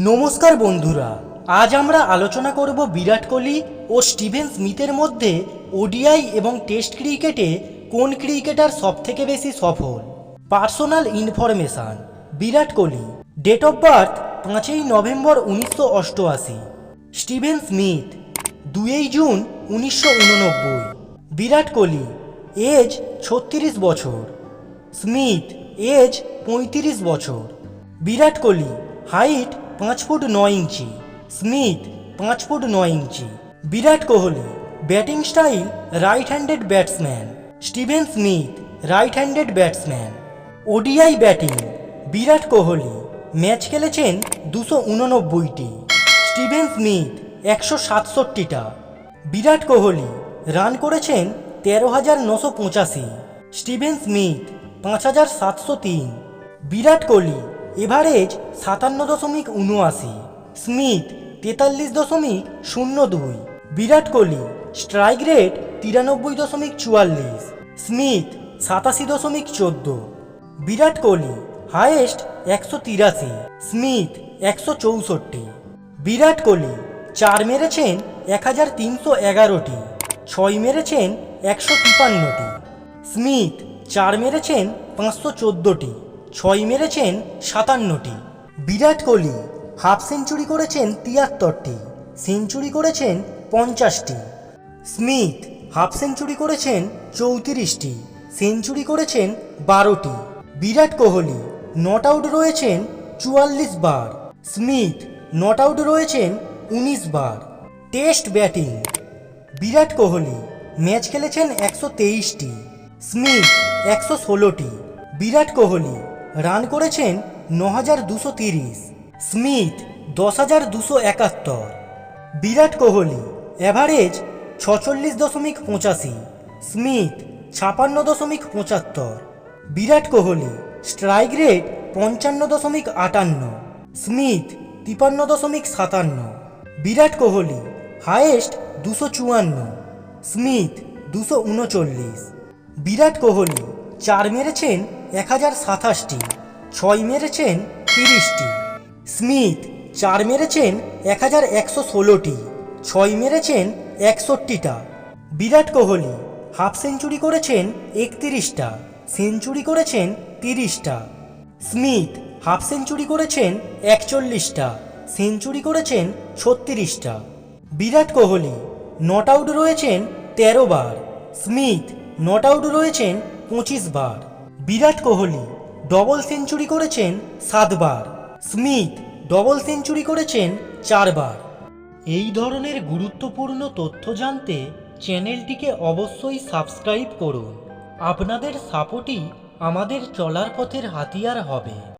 নমস্কার বন্ধুরা, আজ আমরা আলোচনা করব বিরাট কোহলি ও স্টিভেন স্মিথের মধ্যে ওডিআই এবং টেস্ট ক্রিকেটে কোন ক্রিকেটার সবথেকে বেশি সফল। Personal information. Virat Kohli, date of birth 5ই November 1988। Steven Smith, 2 June 1989। Virat Kohli, age 36 বছর। স্মিথ, এজ 35 বছর। Virat Kohli, height 5 foot 9 inch. Smith 5 foot 9 inch. Virat Kohli, batting style right handed batsman. Steven Smith, right handed batsman. ODI batting. Virat Kohli match খেলেছেন 289টি, Steven Smith 167টা। Virat Kohli run করেছেন 13,985, Steven Smith 5,703। Virat Kohli average 57.79, Smith 43.02। বিরাট Kohli strike rate 93.44, Smith 87.14। বিরাট Kohli highest 183, Smith 164। বিরাট কোহলি 4 মেরেছেন 1311টি, 6 মেরেছেন 153টি। Smith 4 মেরেছেন 514টি, 6 মেরেছেন 57টি। Virat Kohli half century করেছেন 73টি, century করেছেন 50টি। স্মিথ হাফ সেঞ্চুরি করেছেন 34টি, সেঞ্চুরি করেছেন 12টি। বিরাট কোহলি নট আউট রয়েছেন 44 বার, স্মিথ নট আউট রয়েছেন 19 বার। Test batting. Virat Kohli match খেলেছেন 123টি, স্মিথ 116টি। বিরাট কোহলি রান করেছেন 9,230, Smith 10,271। Virat Kohli average 46.85, Smith 56.75। Virat Kohli strike rate 55.58, Smith 53.57। Virat Kohli highest 254, Smith 239। Virat Kohli 4 মেরেছেন 1027টি, 6 মেরেছেন 30টি। স্মিথ 4 মেরেছেন 1116টি, 6 মেরেছেন 61টা। বিরাট কোহলি হাফ সেঞ্চুরি করেছেন 31টা, সেঞ্চুরি করেছেন 30টা। স্মিথ হাফ সেঞ্চুরি করেছেন 41টা, সেঞ্চুরি করেছেন 36টা। বিরাট কোহলি নট আউট রয়েছেন 13 বার, স্মিথ নট আউট রয়েছেন 25 বার। বিরাট কোহলি ডবল সেঞ্চুরি করেছেন 7 বার, স্মিথ ডবল সেঞ্চুরি করেছেন 4 বার। এই ধরনের গুরুত্বপূর্ণ তথ্য জানতে চ্যানেলটিকে অবশ্যই সাবস্ক্রাইব করুন। আপনাদের সাপোর্টই আমাদের চলার পথের হাতিয়ার হবে।